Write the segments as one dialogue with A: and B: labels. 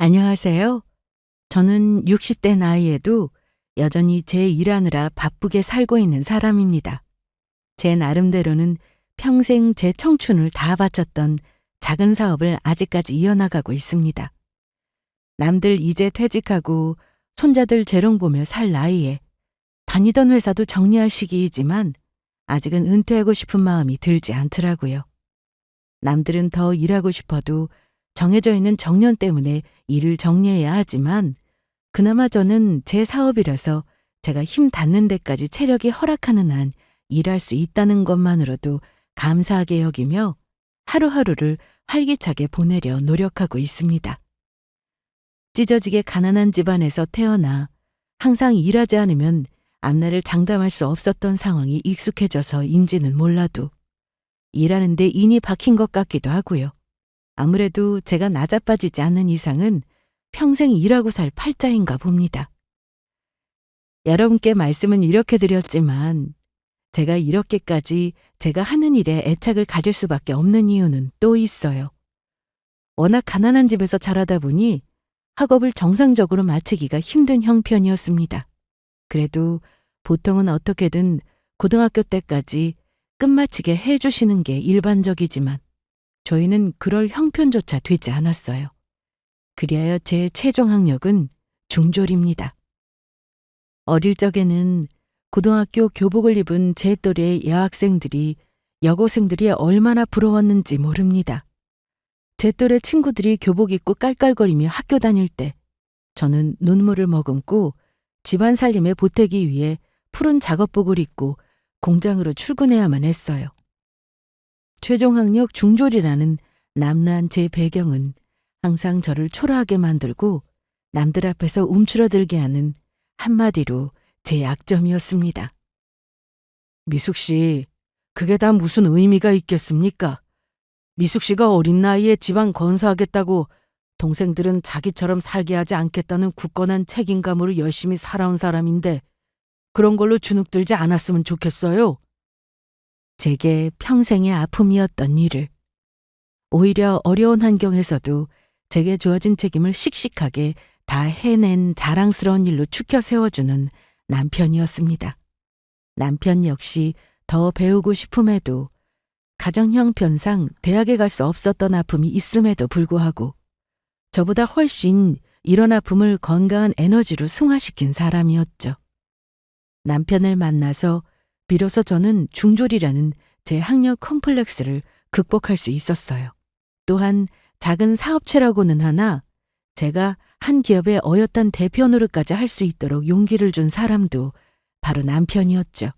A: 안녕하세요. 저는 60대 나이에도 여전히 제 일하느라 바쁘게 살고 있는 사람입니다. 제 나름대로는 평생 제 청춘을 다 바쳤던 작은 사업을 아직까지 이어나가고 있습니다. 남들 이제 퇴직하고 손자들 재롱 보며 살 나이에 다니던 회사도 정리할 시기이지만 아직은 은퇴하고 싶은 마음이 들지 않더라고요. 남들은 더 일하고 싶어도 정해져 있는 정년 때문에 일을 정리해야 하지만 그나마 저는 제 사업이라서 제가 힘 닿는 데까지 체력이 허락하는 한 일할 수 있다는 것만으로도 감사하게 여기며 하루하루를 활기차게 보내려 노력하고 있습니다. 찢어지게 가난한 집안에서 태어나 항상 일하지 않으면 앞날을 장담할 수 없었던 상황이 익숙해져서인지는 몰라도 일하는데 인이 박힌 것 같기도 하고요. 아무래도 제가 나자빠지지 않는 이상은 평생 일하고 살 팔자인가 봅니다. 여러분께 말씀은 이렇게 드렸지만 제가 이렇게까지 제가 하는 일에 애착을 가질 수밖에 없는 이유는 또 있어요. 워낙 가난한 집에서 자라다 보니 학업을 정상적으로 마치기가 힘든 형편이었습니다. 그래도 보통은 어떻게든 고등학교 때까지 끝마치게 해주시는 게 일반적이지만 저희는 그럴 형편조차 되지 않았어요. 그리하여 제 최종 학력은 중졸입니다. 어릴 적에는 고등학교 교복을 입은 제 또래의 여학생들이 여고생들이 얼마나 부러웠는지 모릅니다. 제 또래 친구들이 교복 입고 깔깔거리며 학교 다닐 때 저는 눈물을 머금고 집안 살림에 보태기 위해 푸른 작업복을 입고 공장으로 출근해야만 했어요. 최종 학력 중졸이라는 남루한 제 배경은 항상 저를 초라하게 만들고 남들 앞에서 움츠러들게 하는 한마디로 제 약점이었습니다. 미숙 씨, 그게 다 무슨 의미가 있겠습니까? 미숙 씨가 어린 나이에 집안 건사하겠다고 동생들은 자기처럼 살게 하지 않겠다는 굳건한 책임감으로 열심히 살아온 사람인데 그런 걸로 주눅들지 않았으면 좋겠어요. 제게 평생의 아픔이었던 일을 오히려 어려운 환경에서도 제게 주어진 책임을 씩씩하게 다 해낸 자랑스러운 일로 추켜 세워주는 남편이었습니다. 남편 역시 더 배우고 싶음에도 가정 형편상 대학에 갈 수 없었던 아픔이 있음에도 불구하고 저보다 훨씬 이런 아픔을 건강한 에너지로 승화시킨 사람이었죠. 남편을 만나서 비로소 저는 중졸이라는 제 학력 컴플렉스를 극복할 수 있었어요. 또한 작은 사업체라고는 하나 제가 한 기업의 어엿한 대표 노릇까지 할 수 있도록 용기를 준 사람도 바로 남편이었죠.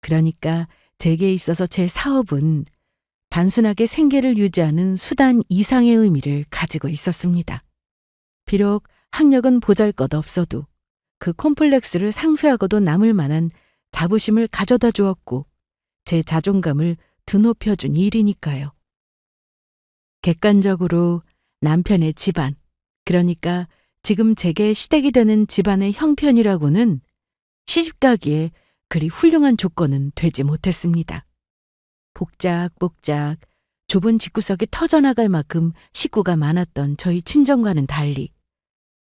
A: 그러니까 제게 있어서 제 사업은 단순하게 생계를 유지하는 수단 이상의 의미를 가지고 있었습니다. 비록 학력은 보잘것없어도 그 콤플렉스를 상쇄하고도 남을 만한 자부심을 가져다 주었고 제 자존감을 드높여준 일이니까요. 객관적으로 남편의 집안, 그러니까 지금 제게 시댁이 되는 집안의 형편이라고는 시집가기에 그리 훌륭한 조건은 되지 못했습니다. 복작복작 좁은 집구석이 터져나갈 만큼 식구가 많았던 저희 친정과는 달리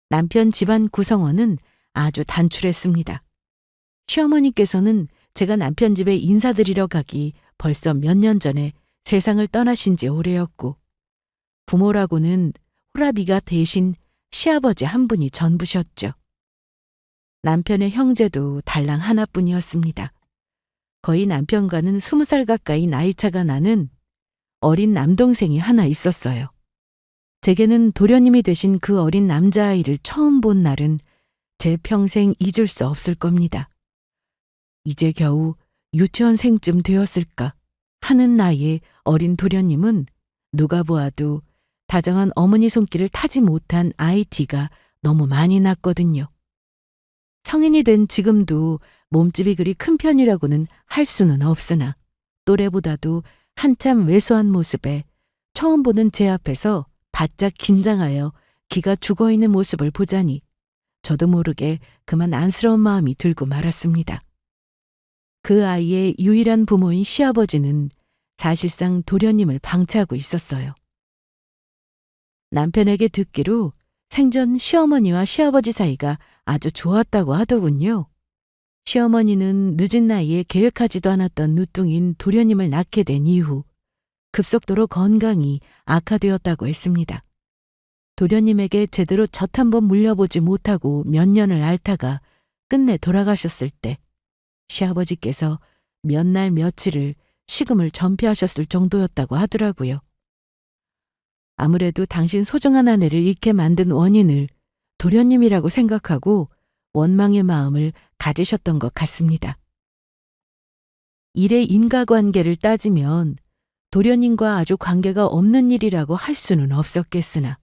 A: 남편 집안 구성원은 아주 단출했습니다. 시어머니께서는 제가 남편 집에 인사드리러 가기 벌써 몇 년 전에 세상을 떠나신 지 오래였고 부모라고는 호라비가 대신 시아버지 한 분이 전부셨죠. 남편의 형제도 달랑 하나뿐이었습니다. 거의 남편과는 20살 가까이 나이차가 나는 어린 남동생이 하나 있었어요. 제게는 도련님이 되신 그 어린 남자아이를 처음 본 날은 제 평생 잊을 수 없을 겁니다. 이제 겨우 유치원생쯤 되었을까 하는 나이에 어린 도련님은 누가 보아도 다정한 어머니 손길을 타지 못한 아이티가 너무 많이 났거든요. 성인이 된 지금도 몸집이 그리 큰 편이라고는 할 수는 없으나 또래보다도 한참 왜소한 모습에 처음 보는 제 앞에서 바짝 긴장하여 기가 죽어있는 모습을 보자니 저도 모르게 그만 안쓰러운 마음이 들고 말았습니다. 그 아이의 유일한 부모인 시아버지는 사실상 도련님을 방치하고 있었어요. 남편에게 듣기로 생전 시어머니와 시아버지 사이가 아주 좋았다고 하더군요. 시어머니는 늦은 나이에 계획하지도 않았던 누뚱인 도련님을 낳게 된 이후 급속도로 건강이 악화되었다고 했습니다. 도련님에게 제대로 젖 한 번 물려보지 못하고 몇 년을 앓다가 끝내 돌아가셨을 때 시아버지께서 몇 날 며칠을 식음을 전폐하셨을 정도였다고 하더라고요. 아무래도 당신 소중한 아내를 잃게 만든 원인을 도련님이라고 생각하고 원망의 마음을 가지셨던 것 같습니다. 일의 인과관계를 따지면 도련님과 아주 관계가 없는 일이라고 할 수는 없었겠으나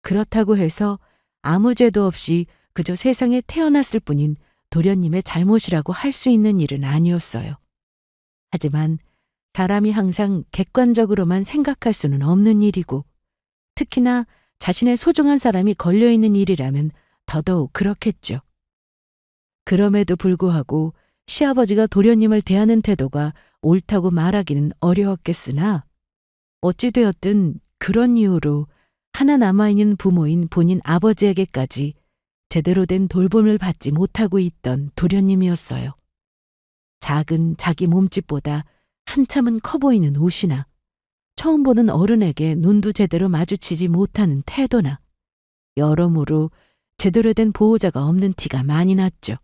A: 그렇다고 해서 아무 죄도 없이 그저 세상에 태어났을 뿐인 도련님의 잘못이라고 할 수 있는 일은 아니었어요. 하지만 사람이 항상 객관적으로만 생각할 수는 없는 일이고 특히나 자신의 소중한 사람이 걸려있는 일이라면 더더욱 그렇겠죠. 그럼에도 불구하고 시아버지가 도련님을 대하는 태도가 옳다고 말하기는 어려웠겠으나 어찌되었든 그런 이유로 하나 남아있는 부모인 본인 아버지에게까지 제대로 된 돌봄을 받지 못하고 있던 도련님이었어요. 작은 자기 몸집보다 한참은 커 보이는 옷이나 처음 보는 어른에게 눈도 제대로 마주치지 못하는 태도나 여러모로 제대로 된 보호자가 없는 티가 많이 났죠.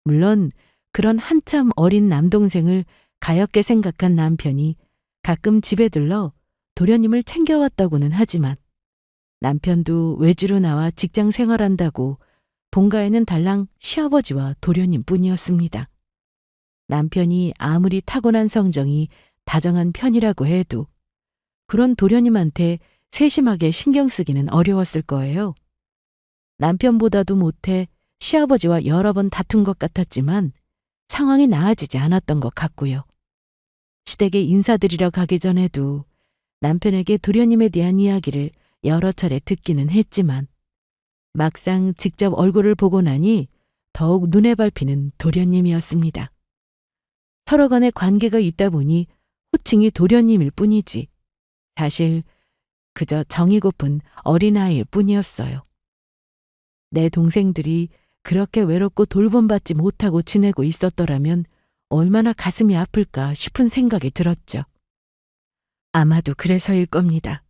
A: 물론 그런 한참 어린 남동생을 가엾게 생각한 남편이 가끔 집에 들러 도련님을 챙겨왔다고는 하지만 남편도 외지로 나와 직장 생활한다고 본가에는 달랑 시아버지와 도련님 뿐이었습니다. 남편이 아무리 타고난 성정이 다정한 편이라고 해도 그런 도련님한테 세심하게 신경 쓰기는 어려웠을 거예요. 남편보다도 못해 시아버지와 여러 번 다툰 것 같았지만 상황이 나아지지 않았던 것 같고요. 시댁에 인사드리러 가기 전에도 남편에게 도련님에 대한 이야기를 여러 차례 듣기는 했지만 막상 직접 얼굴을 보고 나니 더욱 눈에 밟히는 도련님이었습니다. 서로 간에 관계가 있다 보니 호칭이 도련님일 뿐이지 사실 그저 정이 고픈 어린아이일 뿐이었어요. 내 동생들이 그렇게 외롭고 돌봄받지 못하고 지내고 있었더라면 얼마나 가슴이 아플까 싶은 생각이 들었죠. 아마도 그래서일 겁니다.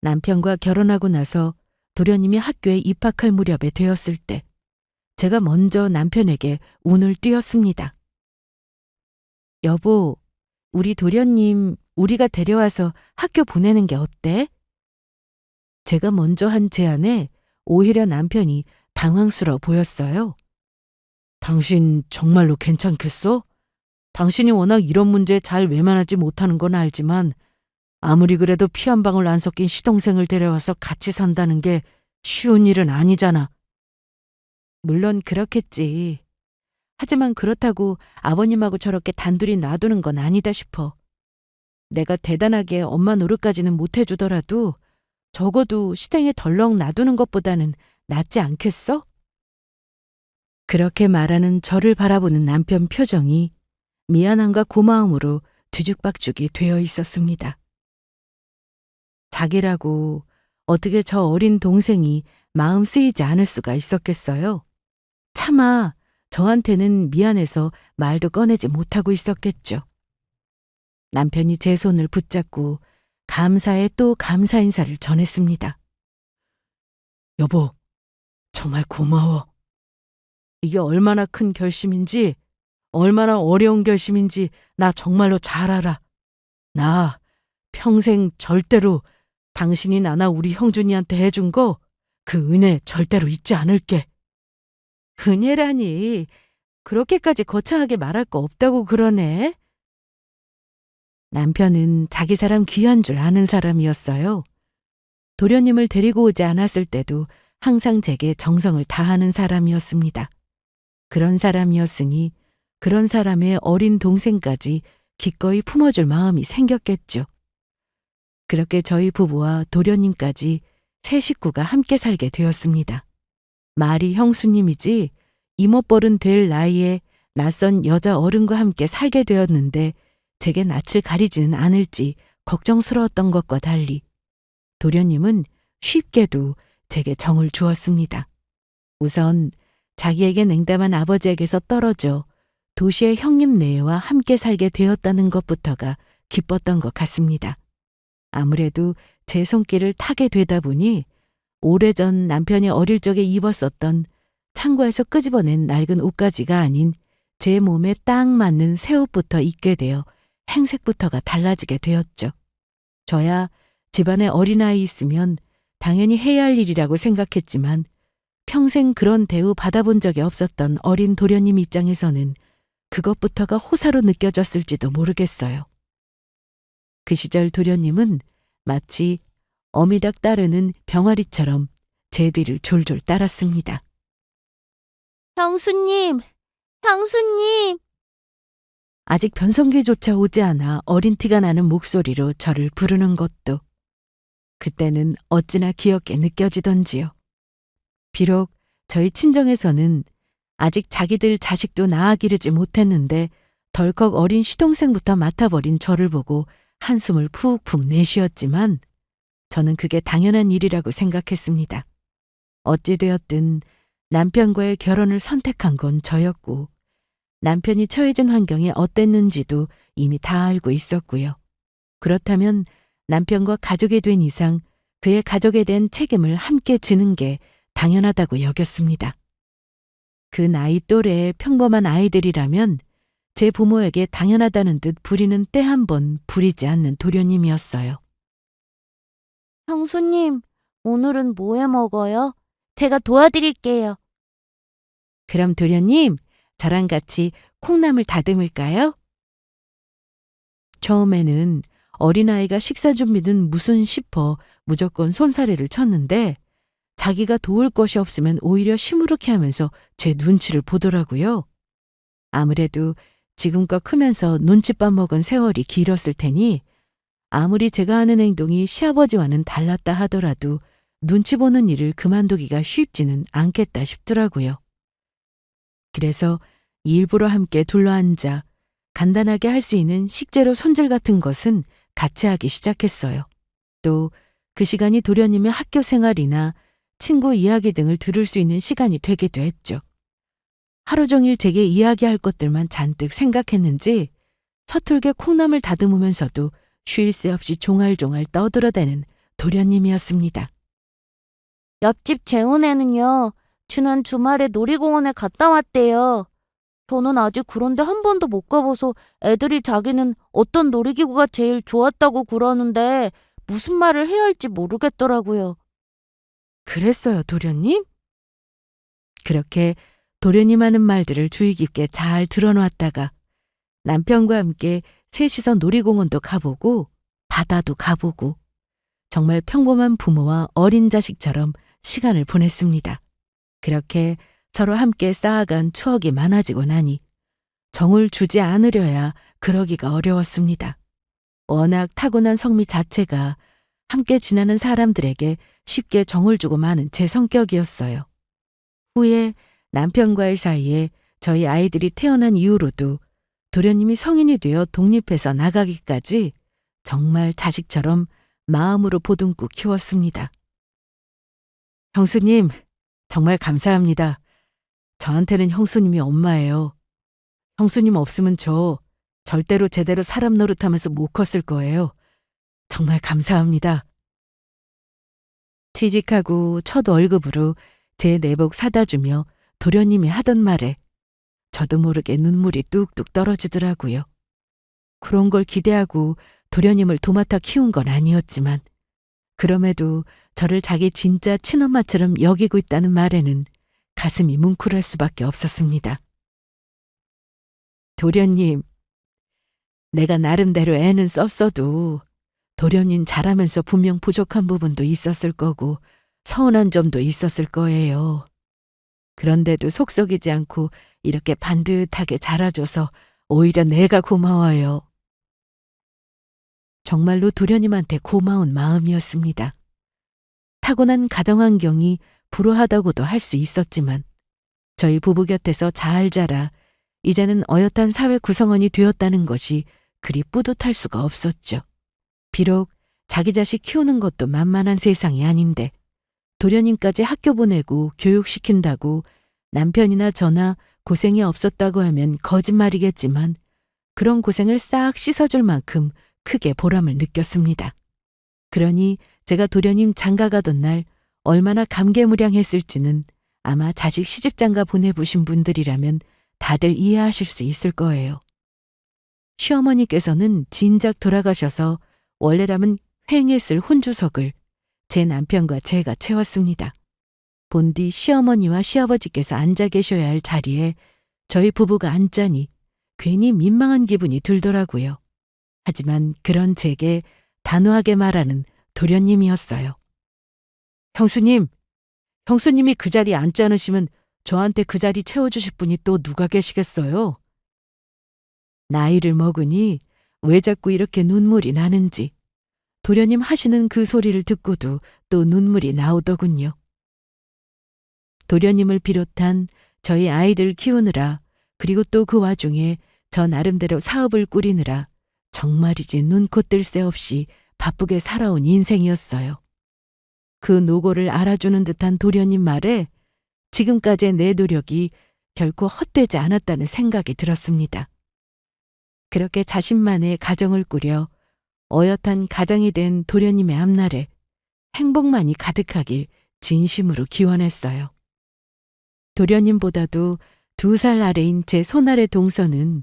A: 남편과 결혼하고 나서 도련님이 학교에 입학할 무렵에 되었을 때 제가 먼저 남편에게 운을 띄웠습니다. 여보, 우리 도련님 우리가 데려와서 학교 보내는 게 어때? 제가 먼저 한 제안에 오히려 남편이 당황스러워 보였어요. 당신 정말로 괜찮겠어? 당신이 워낙 이런 문제에 잘 외면하지 못하는 건 알지만 아무리 그래도 피 한 방울 안 섞인 시동생을 데려와서 같이 산다는 게 쉬운 일은 아니잖아. 물론 그렇겠지. 하지만 그렇다고 아버님하고 저렇게 단둘이 놔두는 건 아니다 싶어. 내가 대단하게 엄마 노릇까지는 못 해주더라도 적어도 시댁에 덜렁 놔두는 것보다는 낫지 않겠어? 그렇게 말하는 저를 바라보는 남편 표정이 미안함과 고마움으로 뒤죽박죽이 되어 있었습니다. 자기라고 어떻게 저 어린 동생이 마음 쓰이지 않을 수가 있었겠어요? 차마 저한테는 미안해서 말도 꺼내지 못하고 있었겠죠. 남편이 제 손을 붙잡고 감사에 또 감사 인사를 전했습니다. 여보, 정말 고마워. 이게 얼마나 큰 결심인지, 얼마나 어려운 결심인지 나 정말로 잘 알아. 나 평생 절대로 당신이 나나 우리 형준이한테 해준 거 그 은혜 절대로 잊지 않을게. 은혜라니 그렇게까지 거창하게 말할 거 없다고 그러네. 남편은 자기 사람 귀한 줄 아는 사람이었어요. 도련님을 데리고 오지 않았을 때도 항상 제게 정성을 다하는 사람이었습니다. 그런 사람이었으니 그런 사람의 어린 동생까지 기꺼이 품어줄 마음이 생겼겠죠. 그렇게 저희 부부와 도련님까지 세 식구가 함께 살게 되었습니다. 말이 형수님이지 이모뻘은 될 나이에 낯선 여자 어른과 함께 살게 되었는데 제게 낯을 가리지는 않을지 걱정스러웠던 것과 달리 도련님은 쉽게도 제게 정을 주었습니다. 우선 자기에게 냉담한 아버지에게서 떨어져 도시의 형님네와 함께 살게 되었다는 것부터가 기뻤던 것 같습니다. 아무래도 제 손길을 타게 되다 보니 오래전 남편이 어릴 적에 입었었던 창고에서 끄집어낸 낡은 옷가지가 아닌 제 몸에 딱 맞는 새 옷부터 입게 되어 행색부터가 달라지게 되었죠. 저야 집안에 어린아이 있으면 당연히 해야 할 일이라고 생각했지만 평생 그런 대우 받아본 적이 없었던 어린 도련님 입장에서는 그것부터가 호사로 느껴졌을지도 모르겠어요. 그 시절 도련님은 마치 어미닭 따르는 병아리처럼 제 뒤를 졸졸 따랐습니다.
B: 형수님, 형수님.
A: 아직 변성기조차 오지 않아 어린 티가 나는 목소리로 저를 부르는 것도 그때는 어찌나 귀엽게 느껴지던지요. 비록 저희 친정에서는 아직 자기들 자식도 낳아 기르지 못했는데 덜컥 어린 시동생부터 맡아버린 저를 보고 한숨을 푹푹 내쉬었지만 저는 그게 당연한 일이라고 생각했습니다. 어찌되었든 남편과의 결혼을 선택한 건 저였고 남편이 처해진 환경이 어땠는지도 이미 다 알고 있었고요. 그렇다면 남편과 가족이 된 이상 그의 가족에 대한 책임을 함께 지는 게 당연하다고 여겼습니다. 그 나이 또래의 평범한 아이들이라면 제 부모에게 당연하다는 듯 부리는 때 한 번 부리지 않는 도련님이었어요.
B: 형수님, 오늘은 뭐 해 먹어요? 제가 도와드릴게요.
A: 그럼 도련님, 저랑 같이 콩나물 다듬을까요? 처음에는 어린아이가 식사 준비는 무슨 싶어 무조건 손사래를 쳤는데 자기가 도울 것이 없으면 오히려 시무룩해 하면서 제 눈치를 보더라고요. 아무래도 지금껏 크면서 눈칫밥 먹은 세월이 길었을 테니 아무리 제가 하는 행동이 시아버지와는 달랐다 하더라도 눈치 보는 일을 그만두기가 쉽지는 않겠다 싶더라고요. 그래서 일부러 함께 둘러앉아 간단하게 할 수 있는 식재료 손질 같은 것은 같이 하기 시작했어요. 또 그 시간이 도련님의 학교 생활이나 친구 이야기 등을 들을 수 있는 시간이 되기도 했죠. 하루 종일 제게 이야기할 것들만 잔뜩 생각했는지 서툴게 콩나물 다듬으면서도 쉴 새 없이 종알종알 떠들어대는 도련님이었습니다.
B: 옆집 재훈애는요, 지난 주말에 놀이공원에 갔다 왔대요. 저는 아직 그런데 한 번도 못 가봐서 애들이 자기는 어떤 놀이기구가 제일 좋았다고 그러는데 무슨 말을 해야 할지 모르겠더라고요.
A: 그랬어요, 도련님? 그렇게 도련님 하는 말들을 주의 깊게 잘 들어놓았다가 남편과 함께 셋이서 놀이공원도 가보고 바다도 가보고 정말 평범한 부모와 어린 자식처럼 시간을 보냈습니다. 그렇게 서로 함께 쌓아간 추억이 많아지고 나니 정을 주지 않으려야 그러기가 어려웠습니다. 워낙 타고난 성미 자체가 함께 지내는 사람들에게 쉽게 정을 주고 마는 제 성격이었어요. 후에 남편과의 사이에 저희 아이들이 태어난 이후로도 도련님이 성인이 되어 독립해서 나가기까지 정말 자식처럼 마음으로 보듬고 키웠습니다. 형수님, 정말 감사합니다. 저한테는 형수님이 엄마예요. 형수님 없으면 저 절대로 제대로 사람 노릇하면서 못 컸을 거예요. 정말 감사합니다. 취직하고 첫 월급으로 제 내복 사다 주며 도련님이 하던 말에 저도 모르게 눈물이 뚝뚝 떨어지더라고요. 그런 걸 기대하고 도련님을 도맡아 키운 건 아니었지만 그럼에도 저를 자기 진짜 친엄마처럼 여기고 있다는 말에는 가슴이 뭉클할 수밖에 없었습니다. 도련님, 내가 나름대로 애는 썼어도 도련님 잘하면서 분명 부족한 부분도 있었을 거고 서운한 점도 있었을 거예요. 그런데도 속 썩이지 않고 이렇게 반듯하게 자라줘서 오히려 내가 고마워요. 정말로 도련님한테 고마운 마음이었습니다. 타고난 가정환경이 불우하다고도 할 수 있었지만 저희 부부 곁에서 잘 자라 이제는 어엿한 사회 구성원이 되었다는 것이 그리 뿌듯할 수가 없었죠. 비록 자기 자식 키우는 것도 만만한 세상이 아닌데 도련님까지 학교 보내고 교육시킨다고 남편이나 저나 고생이 없었다고 하면 거짓말이겠지만 그런 고생을 싹 씻어줄 만큼 크게 보람을 느꼈습니다. 그러니 제가 도련님 장가가던 날 얼마나 감개무량했을지는 아마 자식 시집장가 보내보신 분들이라면 다들 이해하실 수 있을 거예요. 시어머니께서는 진작 돌아가셔서 원래라면 횡했을 혼주석을 제 남편과 제가 채웠습니다. 본디 시어머니와 시아버지께서 앉아 계셔야 할 자리에 저희 부부가 앉자니 괜히 민망한 기분이 들더라고요. 하지만 그런 제게 단호하게 말하는 도련님이었어요. 형수님이 그 자리에 앉지 않으시면 저한테 그 자리 채워주실 분이 또 누가 계시겠어요? 나이를 먹으니 왜 자꾸 이렇게 눈물이 나는지 도련님 하시는 그 소리를 듣고도 또 눈물이 나오더군요. 도련님을 비롯한 저희 아이들 키우느라 그리고 또 그 와중에 저 나름대로 사업을 꾸리느라 정말이지 눈코 뜰 새 없이 바쁘게 살아온 인생이었어요. 그 노고를 알아주는 듯한 도련님 말에 지금까지의 내 노력이 결코 헛되지 않았다는 생각이 들었습니다. 그렇게 자신만의 가정을 꾸려 어엿한 가장이 된 도련님의 앞날에 행복만이 가득하길 진심으로 기원했어요. 도련님보다도 2살 아래인 제 손아래 동서는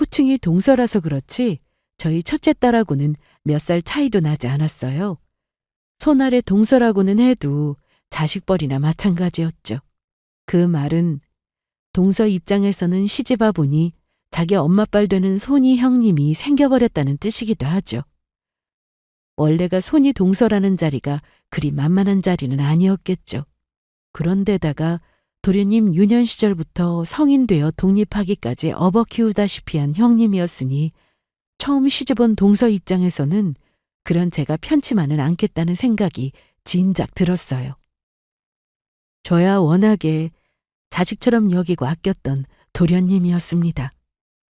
A: 호칭이 동서라서 그렇지 저희 첫째 딸하고는 몇 살 차이도 나지 않았어요. 손아래 동서라고는 해도 자식뻘이나 마찬가지였죠. 그 말은 동서 입장에서는 시집와 보니 자기 엄마뻘 되는 손이 형님이 생겨버렸다는 뜻이기도 하죠. 원래가 손이 동서라는 자리가 그리 만만한 자리는 아니었겠죠. 그런데다가 도련님 유년 시절부터 성인 되어 독립하기까지 업어 키우다시피 한 형님이었으니 처음 시집온 동서 입장에서는 그런 제가 편치만은 않겠다는 생각이 진작 들었어요. 저야 워낙에 자식처럼 여기고 아꼈던 도련님이었습니다.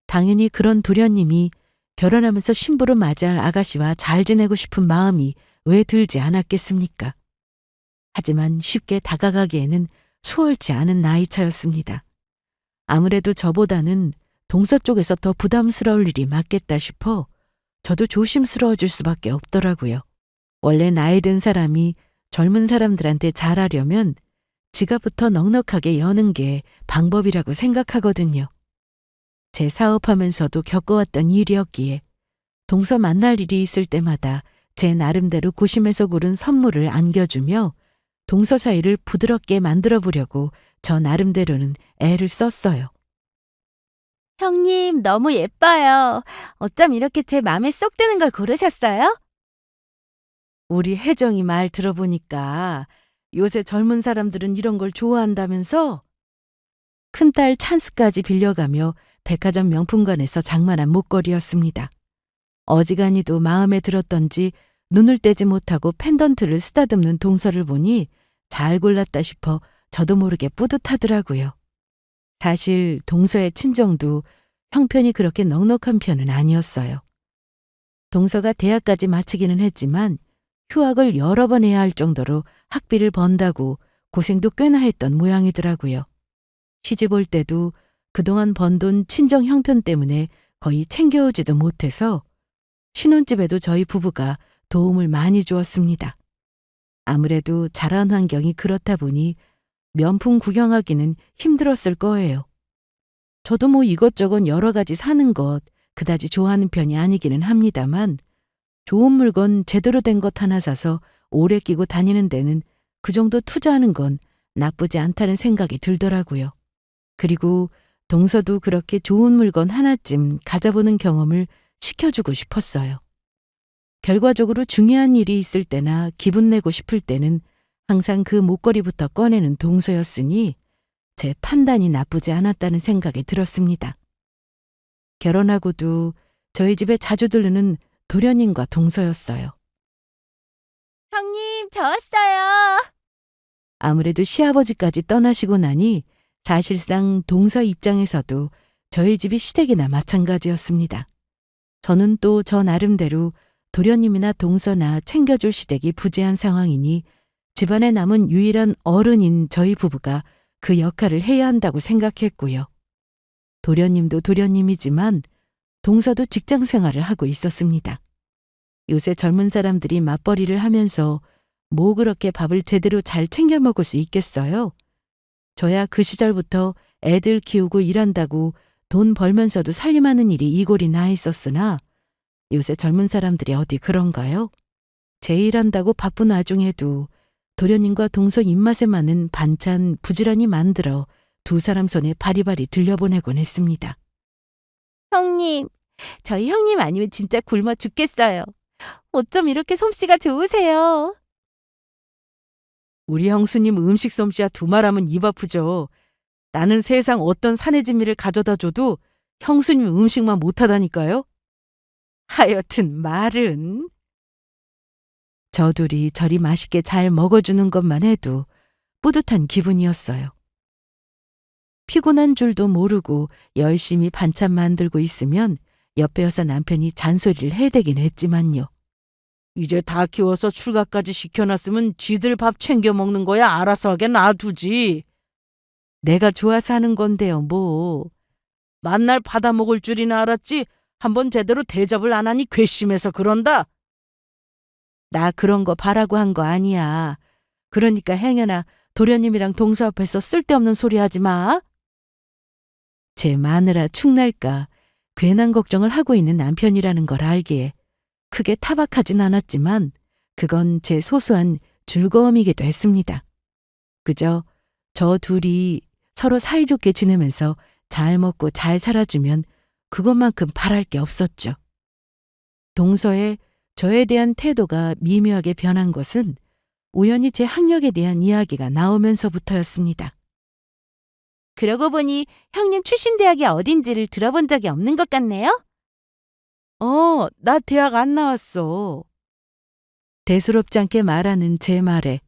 A: 당연히 그런 도련님이 결혼하면서 신부를 맞이할 아가씨와 잘 지내고 싶은 마음이 왜 들지 않았겠습니까? 하지만 쉽게 다가가기에는 수월치 않은 나이차였습니다. 아무래도 저보다는 동서 쪽에서 더 부담스러울 일이 맞겠다 싶어 저도 조심스러워질 수밖에 없더라고요. 원래 나이 든 사람이 젊은 사람들한테 잘하려면 지갑부터 넉넉하게 여는 게 방법이라고 생각하거든요. 제 사업하면서도 겪어왔던 일이었기에 동서 만날 일이 있을 때마다 제 나름대로 고심해서 고른 선물을 안겨주며 동서 사이를 부드럽게 만들어 보려고 저 나름대로는 애를 썼어요.
B: 형님, 너무 예뻐요. 어쩜 이렇게 제 마음에 쏙 드는 걸 고르셨어요?
A: 우리 혜정이 말 들어보니까 요새 젊은 사람들은 이런 걸 좋아한다면서? 큰딸 찬스까지 빌려가며 백화점 명품관에서 장만한 목걸이였습니다. 어지간히도 마음에 들었던지 눈을 떼지 못하고 펜던트를 쓰다듬는 동서를 보니 잘 골랐다 싶어 저도 모르게 뿌듯하더라고요. 사실 동서의 친정도 형편이 그렇게 넉넉한 편은 아니었어요. 동서가 대학까지 마치기는 했지만 휴학을 여러 번 해야 할 정도로 학비를 번다고 고생도 꽤나 했던 모양이더라고요. 시집 올 때도 그동안 번 돈 친정 형편 때문에 거의 챙겨오지도 못해서 신혼집에도 저희 부부가 도움을 많이 주었습니다. 아무래도 자란 환경이 그렇다 보니 명품 구경하기는 힘들었을 거예요. 저도 뭐 이것저것 여러 가지 사는 것 그다지 좋아하는 편이 아니기는 합니다만 좋은 물건 제대로 된 것 하나 사서 오래 끼고 다니는 데는 그 정도 투자하는 건 나쁘지 않다는 생각이 들더라고요. 그리고 동서도 그렇게 좋은 물건 하나쯤 가져보는 경험을 시켜주고 싶었어요. 결과적으로 중요한 일이 있을 때나 기분 내고 싶을 때는 항상 그 목걸이부터 꺼내는 동서였으니 제 판단이 나쁘지 않았다는 생각이 들었습니다. 결혼하고도 저희 집에 자주 들르는 도련님과 동서였어요.
B: 형님, 저 왔어요.
A: 아무래도 시아버지까지 떠나시고 나니 사실상 동서 입장에서도 저희 집이 시댁이나 마찬가지였습니다. 저는 또 저 나름대로 도련님이나 동서나 챙겨줄 시댁이 부재한 상황이니 집안에 남은 유일한 어른인 저희 부부가 그 역할을 해야 한다고 생각했고요. 도련님도 도련님이지만 동서도 직장 생활을 하고 있었습니다. 요새 젊은 사람들이 맞벌이를 하면서 뭐 그렇게 밥을 제대로 잘 챙겨 먹을 수 있겠어요? 저야 그 시절부터 애들 키우고 일한다고 돈 벌면서도 살림하는 일이 이골이 나 있었으나 요새 젊은 사람들이 어디 그런가요? 제 일한다고 바쁜 와중에도 도련님과 동서 입맛에 맞는 반찬 부지런히 만들어 두 사람 손에 바리바리 들려보내곤 했습니다.
B: 형님, 저희 형님 아니면 진짜 굶어 죽겠어요. 어쩜 이렇게 솜씨가 좋으세요?
A: 우리 형수님 음식 솜씨야 두말하면 입 아프죠. 나는 세상 어떤 산의 진미를 가져다 줘도 형수님 음식만 못하다니까요. 하여튼 말은. 저 둘이 저리 맛있게 잘 먹어주는 것만 해도 뿌듯한 기분이었어요. 피곤한 줄도 모르고 열심히 반찬 만들고 있으면 옆에 여사 남편이 잔소리를 해대긴 했지만요. 이제 다 키워서 출가까지 시켜놨으면 쥐들 밥 챙겨 먹는 거야 알아서 하게 놔두지. 내가 좋아서 하는 건데요 뭐. 만날 받아먹을 줄이나 알았지 한번 제대로 대접을 안 하니 괘씸해서 그런다. 나 그런 거 바라고 한 거 아니야. 그러니까 행여나 도련님이랑 동서 앞에서 쓸데없는 소리 하지 마. 제 마누라 축날까 괜한 걱정을 하고 있는 남편이라는 걸 알기에 크게 타박하진 않았지만 그건 제 소소한 즐거움이기도 했습니다. 그저 저 둘이 서로 사이좋게 지내면서 잘 먹고 잘 살아주면 그것만큼 바랄 게 없었죠. 동서의 저에 대한 태도가 미묘하게 변한 것은 우연히 제 학력에 대한 이야기가 나오면서부터였습니다.
B: 그러고 보니 형님 출신 대학이 어딘지를 들어본 적이 없는 것 같네요?
A: 나 대학 안 나왔어. 대수롭지 않게 말하는 제 말에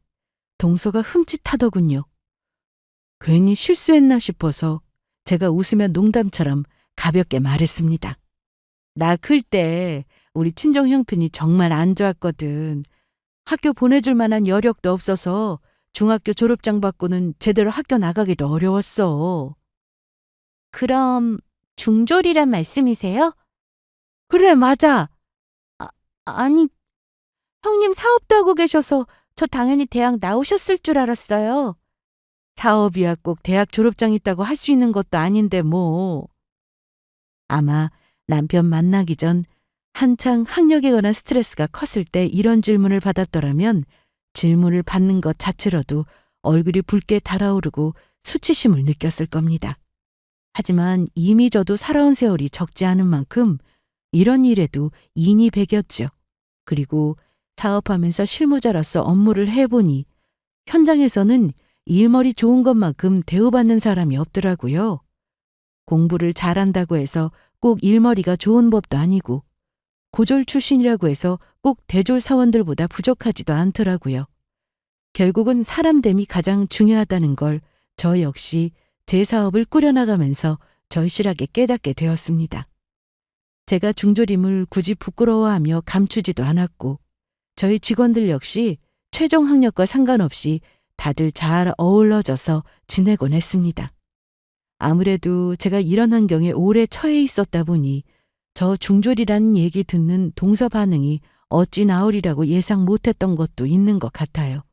A: 동서가 흠칫하더군요. 괜히 실수했나 싶어서 제가 웃으며 농담처럼 가볍게 말했습니다. 나 클 때 우리 친정 형편이 정말 안 좋았거든. 학교 보내줄 만한 여력도 없어서 중학교 졸업장 받고는 제대로 학교 나가기도 어려웠어.
B: 그럼 중졸이란 말씀이세요?
A: 그래, 맞아.
B: 아니, 형님 사업도 하고 계셔서 저 당연히 대학 나오셨을 줄 알았어요.
A: 사업이야 꼭 대학 졸업장 있다고 할 수 있는 것도 아닌데 뭐. 아마 남편 만나기 전 한창 학력에 관한 스트레스가 컸을 때 이런 질문을 받았더라면 질문을 받는 것 자체로도 얼굴이 붉게 달아오르고 수치심을 느꼈을 겁니다. 하지만 이미 저도 살아온 세월이 적지 않은 만큼 이런 일에도 인이 배겼죠. 그리고 사업하면서 실무자로서 업무를 해보니 현장에서는 일머리 좋은 것만큼 대우받는 사람이 없더라고요. 공부를 잘한다고 해서 꼭 일머리가 좋은 법도 아니고 고졸 출신이라고 해서 꼭 대졸 사원들보다 부족하지도 않더라고요. 결국은 사람됨이 가장 중요하다는 걸 저 역시 제 사업을 꾸려나가면서 절실하게 깨닫게 되었습니다. 제가 중졸임을 굳이 부끄러워하며 감추지도 않았고 저희 직원들 역시 최종 학력과 상관없이 다들 잘 어우러져서 지내곤 했습니다. 아무래도 제가 이런 환경에 오래 처해 있었다 보니 저 중졸이라는 얘기 듣는 동서 반응이 어찌 나오리라고 예상 못했던 것도 있는 것 같아요.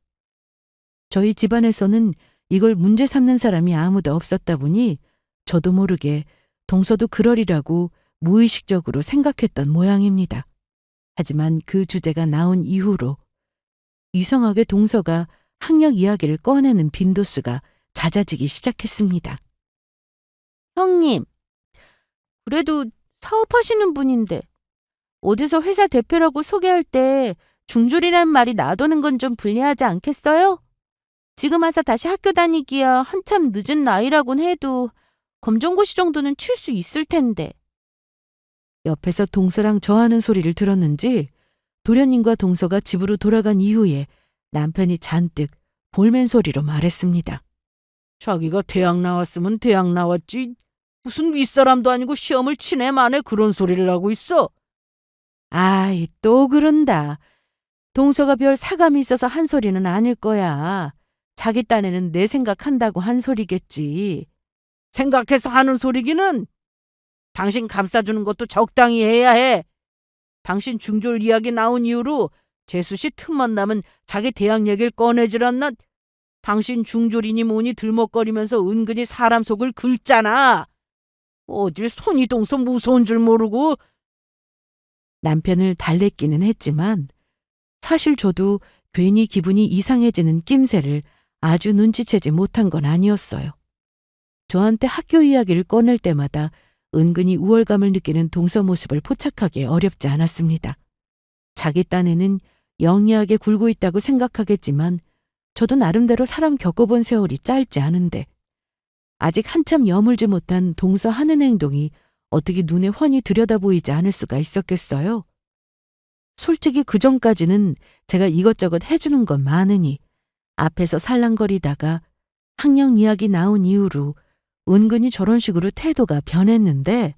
A: 저희 집안에서는 이걸 문제 삼는 사람이 아무도 없었다 보니 저도 모르게 동서도 그러리라고 무의식적으로 생각했던 모양입니다. 하지만 그 주제가 나온 이후로 이상하게 동서가 학력 이야기를 꺼내는 빈도수가 잦아지기 시작했습니다.
B: 형님, 그래도 사업하시는 분인데 어디서 회사 대표라고 소개할 때 중졸이란 말이 나도는 건 좀 불리하지 않겠어요? 지금 와서 다시 학교 다니기야 한참 늦은 나이라곤 해도 검정고시 정도는 칠 수 있을 텐데.
A: 옆에서 동서랑 저하는 소리를 들었는지 도련님과 동서가 집으로 돌아간 이후에 남편이 잔뜩 볼멘 소리로 말했습니다. 자기가 대학 나왔으면 대학 나왔지. 무슨 윗사람도 아니고 시험을 치네 마네 그런 소리를 하고 있어. 아이 또 그런다. 동서가 별 사감이 있어서 한 소리는 아닐 거야. 자기 딴에는 내 생각한다고 한 소리겠지. 생각해서 하는 소리기는 당신 감싸주는 것도 적당히 해야 해. 당신 중졸 이야기 나온 이후로 재수 씨 틈만 나면 자기 대학 얘기를 꺼내질 않나. 당신 중졸이니 뭐니 들먹거리면서 은근히 사람 속을 긁잖아. 어딜 손이 동서 무서운 줄 모르고. 남편을 달래기는 했지만 사실 저도 괜히 기분이 이상해지는 낌새를 아주 눈치채지 못한 건 아니었어요. 저한테 학교 이야기를 꺼낼 때마다 은근히 우월감을 느끼는 동서 모습을 포착하기 어렵지 않았습니다. 자기 딴에는 영리하게 굴고 있다고 생각하겠지만 저도 나름대로 사람 겪어본 세월이 짧지 않은데 아직 한참 여물지 못한 동서 하는 행동이 어떻게 눈에 훤히 들여다보이지 않을 수가 있었겠어요. 솔직히 그전까지는 제가 이것저것 해주는 건 많으니 앞에서 살랑거리다가 학령 이야기 나온 이후로 은근히 저런 식으로 태도가 변했는데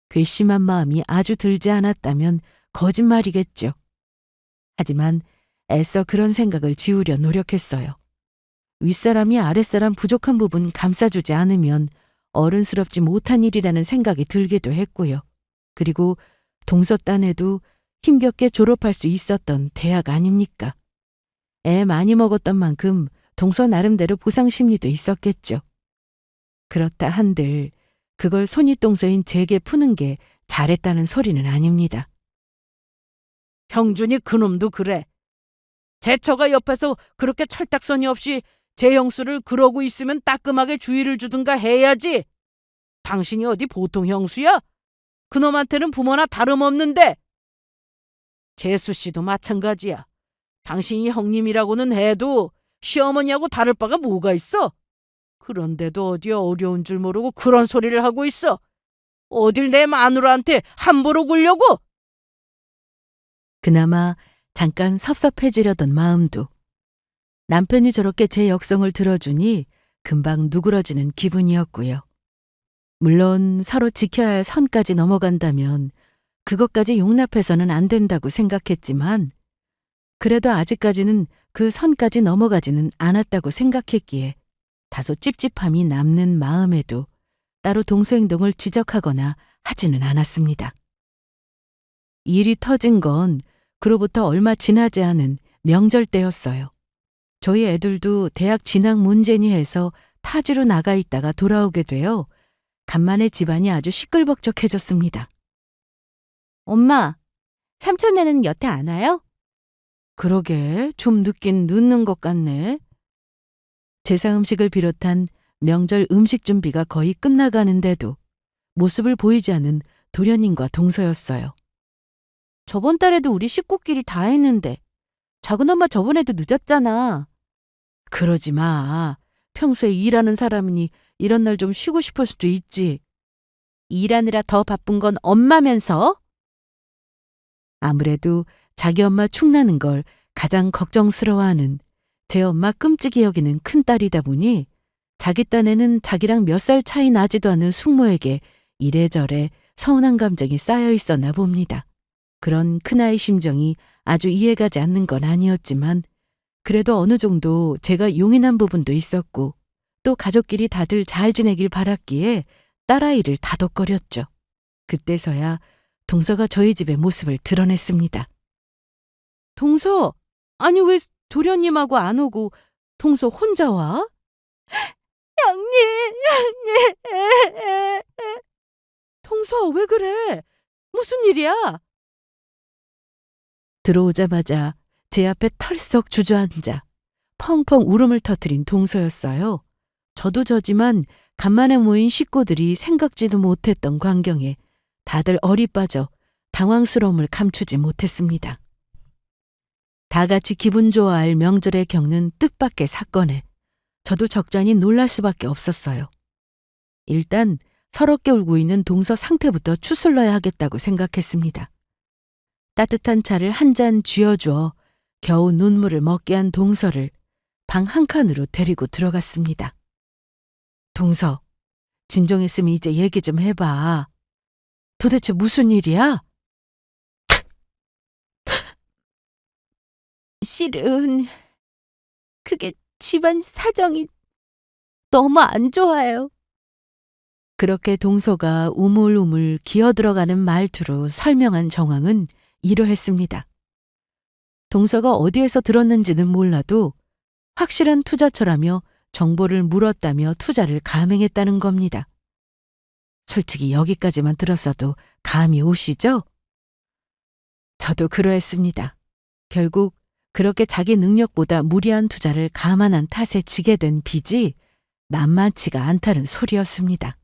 A: 괘씸한 마음이 아주 들지 않았다면 거짓말이겠죠. 하지만 애써 그런 생각을 지우려 노력했어요. 윗사람이 아랫사람 부족한 부분 감싸주지 않으면 어른스럽지 못한 일이라는 생각이 들기도 했고요. 그리고 동서 딴에도 힘겹게 졸업할 수 있었던 대학 아닙니까? 애 많이 먹었던 만큼 동서 나름대로 보상 심리도 있었겠죠. 그렇다 한들 그걸 손윗동서인 제게 푸는 게 잘했다는 소리는 아닙니다. 형준이 그놈도 그래. 제처가 옆에서 그렇게 철딱서니 없이 제 형수를 그러고 있으면 따끔하게 주의를 주든가 해야지. 당신이 어디 보통 형수야? 그놈한테는 부모나 다름없는데. 재수 씨도 마찬가지야. 당신이 형님이라고는 해도 시어머니하고 다를 바가 뭐가 있어? 그런데도 어디 어려운 줄 모르고 그런 소리를 하고 있어. 어딜 내 마누라한테 함부로 굴려고? 그나마 잠깐 섭섭해지려던 마음도 남편이 저렇게 제 역성을 들어주니 금방 누그러지는 기분이었고요. 물론 서로 지켜야 할 선까지 넘어간다면 그것까지 용납해서는 안 된다고 생각했지만 그래도 아직까지는 그 선까지 넘어가지는 않았다고 생각했기에 다소 찝찝함이 남는 마음에도 따로 동서 행동을 지적하거나 하지는 않았습니다. 일이 터진 건 그로부터 얼마 지나지 않은 명절 때였어요. 저희 애들도 대학 진학 문제니 해서 타지로 나가 있다가 돌아오게 되어 간만에 집안이 아주 시끌벅적해졌습니다.
B: 엄마, 삼촌네는 여태 안 와요?
A: 그러게 좀 늦긴 늦는 것 같네. 제사 음식을 비롯한 명절 음식 준비가 거의 끝나가는데도 모습을 보이지 않은 도련님과 동서였어요.
B: 저번 달에도 우리 식구끼리 다 했는데 작은엄마 저번에도 늦었잖아.
A: 그러지 마. 평소에 일하는 사람이니 이런 날 좀 쉬고 싶을 수도 있지.
B: 일하느라 더 바쁜 건 엄마면서?
A: 아무래도 자기 엄마 축나는 걸 가장 걱정스러워하는 제 엄마 끔찍이 여기는 큰딸이다 보니 자기 딴에는 자기랑 몇 살 차이 나지도 않은 숙모에게 이래저래 서운한 감정이 쌓여 있었나 봅니다. 그런 큰아이 심정이 아주 이해가지 않는 건 아니었지만 그래도 어느 정도 제가 용인한 부분도 있었고 또 가족끼리 다들 잘 지내길 바랐기에 딸아이를 다독거렸죠. 그때서야 동서가 저희 집의 모습을 드러냈습니다. 동서, 아니 왜 도련님하고 안 오고 동서 혼자 와?
B: 형님.
A: 동서 왜 그래? 무슨 일이야? 들어오자마자 제 앞에 털썩 주저앉아 펑펑 울음을 터뜨린 동서였어요. 저도 저지만 간만에 모인 식구들이 생각지도 못했던 광경에 다들 얼이 빠져 당황스러움을 감추지 못했습니다. 다 같이 기분 좋아할 명절에 겪는 뜻밖의 사건에 저도 적잖이 놀랄 수밖에 없었어요. 일단 서럽게 울고 있는 동서 상태부터 추슬러야 하겠다고 생각했습니다. 따뜻한 차를 한 잔 쥐어주어 겨우 눈물을 먹게 한 동서를 방 한 칸으로 데리고 들어갔습니다. 동서, 진정했으면 이제 얘기 좀 해봐. 도대체 무슨 일이야?
B: 실은 그게 집안 사정이 너무 안 좋아요.
A: 그렇게 동서가 우물우물 기어들어가는 말투로 설명한 정황은 이러했습니다. 동서가 어디에서 들었는지는 몰라도 확실한 투자처라며 정보를 물었다며 투자를 감행했다는 겁니다. 솔직히 여기까지만 들었어도 감이 오시죠? 저도 그러했습니다. 결국 그렇게 자기 능력보다 무리한 투자를 감안한 탓에 지게 된 빚이 만만치가 않다는 소리였습니다.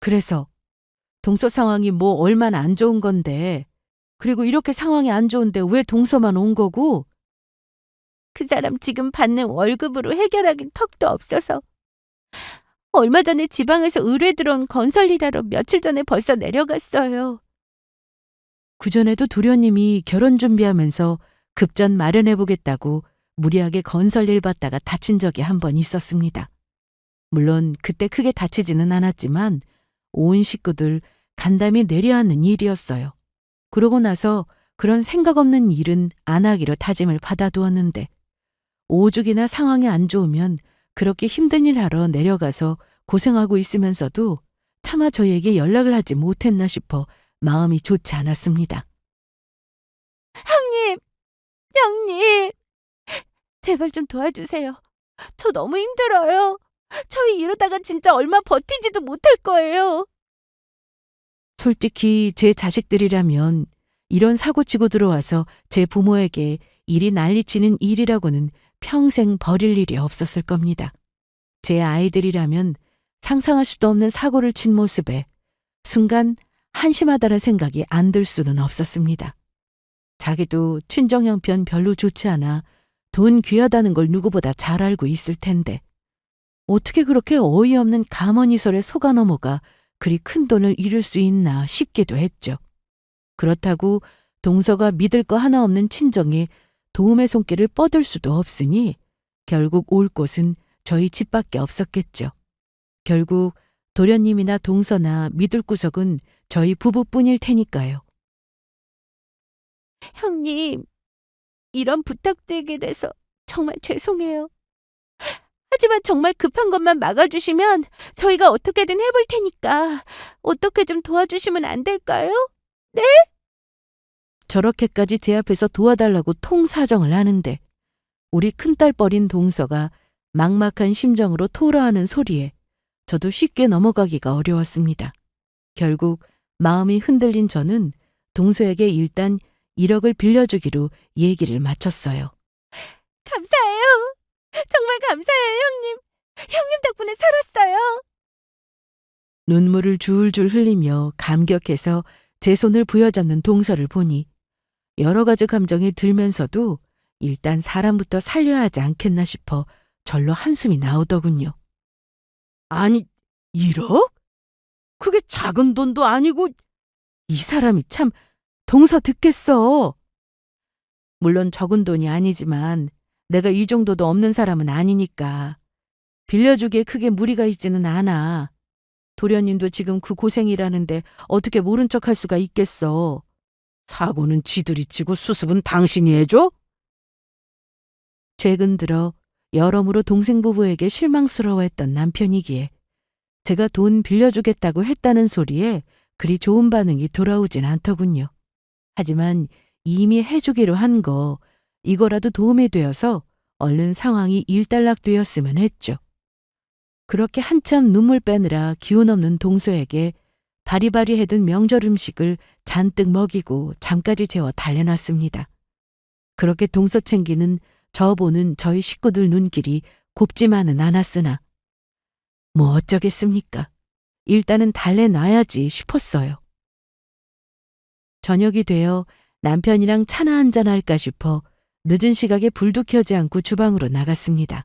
A: 그래서 동서 상황이 뭐 얼마나 안 좋은 건데, 그리고 이렇게 상황이 안 좋은데 왜 동서만 온 거고?
B: 그 사람 지금 받는 월급으로 해결하긴 턱도 없어서 얼마 전에 지방에서 의뢰 들어온 건설 일하러 며칠 전에 벌써 내려갔어요.
A: 그전에도 도련님이 결혼 준비하면서 급전 마련해보겠다고 무리하게 건설 일 받다가 다친 적이 한 번 있었습니다. 물론 그때 크게 다치지는 않았지만 온 식구들 간담이 내려앉는 일이었어요. 그러고 나서 그런 생각 없는 일은 안 하기로 다짐을 받아두었는데 오죽이나 상황이 안 좋으면 그렇게 힘든 일 하러 내려가서 고생하고 있으면서도 차마 저에게 연락을 하지 못했나 싶어 마음이 좋지 않았습니다.
B: 형님, 제발 좀 도와주세요. 저 너무 힘들어요. 저희 이러다가 진짜 얼마 버티지도 못할 거예요.
A: 솔직히 제 자식들이라면 이런 사고 치고 들어와서 제 부모에게 일이 난리치는 일이라고는 평생 버릴 일이 없었을 겁니다. 제 아이들이라면 상상할 수도 없는 사고를 친 모습에 순간 한심하다는 생각이 안 들 수는 없었습니다. 자기도 친정 형편 별로 좋지 않아 돈 귀하다는 걸 누구보다 잘 알고 있을 텐데 어떻게 그렇게 어이없는 가머니설에 속아 넘어가 그리 큰 돈을 잃을 수 있나 싶기도 했죠. 그렇다고 동서가 믿을 거 하나 없는 친정에 도움의 손길을 뻗을 수도 없으니 결국 올 곳은 저희 집밖에 없었겠죠. 결국 도련님이나 동서나 믿을 구석은 저희 부부뿐일 테니까요.
B: 형님, 이런 부탁드리게 돼서 정말 죄송해요. 하지만 정말 급한 것만 막아주시면 저희가 어떻게든 해볼 테니까 어떻게 좀 도와주시면 안 될까요?
A: 저렇게까지 제 앞에서 도와달라고 통사정을 하는데 우리 큰딸뻘인 동서가 막막한 심정으로 토로하는 소리에 저도 쉽게 넘어가기가 어려웠습니다. 결국 마음이 흔들린 저는 동서에게 일단 1억을 빌려주기로 얘기를 마쳤어요.
B: 감사해요. 정말 감사해요, 형님. 형님 덕분에 살았어요.
A: 눈물을 줄줄 흘리며 감격해서 제 손을 부여잡는 동서를 보니 여러 가지 감정이 들면서도 일단 사람부터 살려야 하지 않겠나 싶어 절로 한숨이 나오더군요. 아니, 1억? 그게 작은 돈도 아니고 이 사람이 참 동서 듣겠어. 물론 적은 돈이 아니지만 내가 이 정도도 없는 사람은 아니니까 빌려주기에 크게 무리가 있지는 않아. 도련님도 지금 그 고생이라는데 어떻게 모른 척할 수가 있겠어. 사고는 지들이 치고 수습은 당신이 해줘? 최근 들어 여러모로 동생 부부에게 실망스러워했던 남편이기에 제가 돈 빌려주겠다고 했다는 소리에 그리 좋은 반응이 돌아오진 않더군요. 하지만 이미 해주기로 한 거 이거라도 도움이 되어서 얼른 상황이 일단락되었으면 했죠. 그렇게 한참 눈물 빼느라 기운 없는 동서에게 바리바리 해둔 명절 음식을 잔뜩 먹이고 잠까지 재워 달래놨습니다. 그렇게 동서 챙기는 저 보는 저희 식구들 눈길이 곱지만은 않았으나 뭐 어쩌겠습니까. 일단은 달래놔야지 싶었어요. 저녁이 되어 남편이랑 차나 한잔 할까 싶어 늦은 시각에 불도 켜지 않고 주방으로 나갔습니다.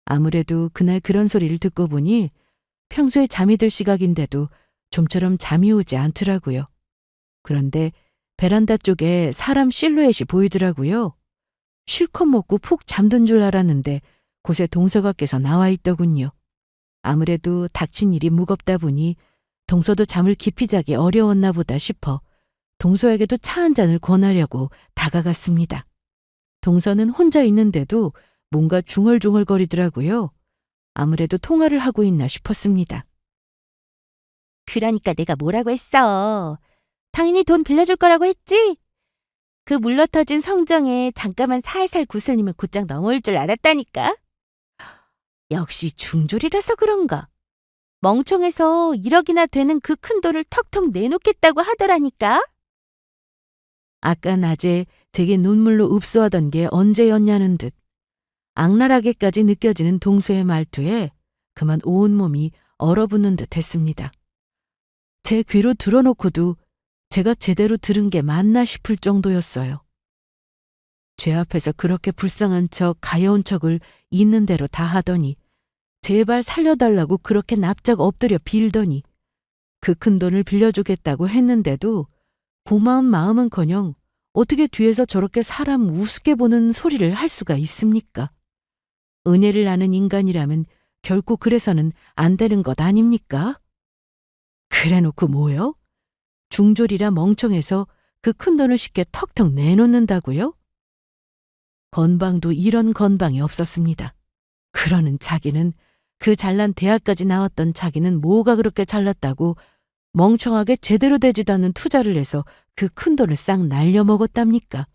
A: 아무래도 그날 그런 소리를 듣고 보니 평소에 잠이 들 시각인데도 좀처럼 잠이 오지 않더라고요. 그런데 베란다 쪽에 사람 실루엣이 보이더라고요. 실컷 먹고 푹 잠든 줄 알았는데 곳에 동서가께서 나와 있더군요. 아무래도 닥친 일이 무겁다 보니 동서도 잠을 깊이 자기 어려웠나 보다 싶어 동서에게도 차 한 잔을 권하려고 다가갔습니다. 동서는 혼자 있는데도 뭔가 중얼중얼거리더라고요. 아무래도 통화를 하고 있나 싶었습니다.
B: 그러니까 내가 뭐라고 했어. 당연히 돈 빌려줄 거라고 했지? 그 물러터진 성정에 잠깐만 살살 구슬리면 곧장 넘어올 줄 알았다니까. 역시 중졸이라서 그런가. 멍청해서 1억이나 되는 그 큰 돈을 턱턱 내놓겠다고 하더라니까.
A: 아까 낮에 제게 눈물로 읍소하던 게 언제였냐는 듯 악랄하게까지 느껴지는 동서의 말투에 그만 온몸이 얼어붙는 듯 했습니다. 제 귀로 들어놓고도 제가 제대로 들은 게 맞나 싶을 정도였어요. 제 앞에서 그렇게 불쌍한 척 가여운 척을 있는 대로 다 하더니 제발 살려달라고 그렇게 납작 엎드려 빌더니 그 큰 돈을 빌려주겠다고 했는데도 고마운 마음은커녕 어떻게 뒤에서 저렇게 사람 우습게 보는 소리를 할 수가 있습니까? 은혜를 아는 인간이라면 결코 그래서는 안 되는 것 아닙니까? 그래놓고 뭐요? 중졸이라 멍청해서 그 큰 돈을 쉽게 턱턱 내놓는다고요? 건방도 이런 건방이 없었습니다. 그러는 자기는 그 잘난 대학까지 나왔던 자기는 뭐가 그렇게 잘났다고 멍청하게 제대로 되지도 않는 투자를 해서 그 큰 돈을 싹 날려먹었답니까?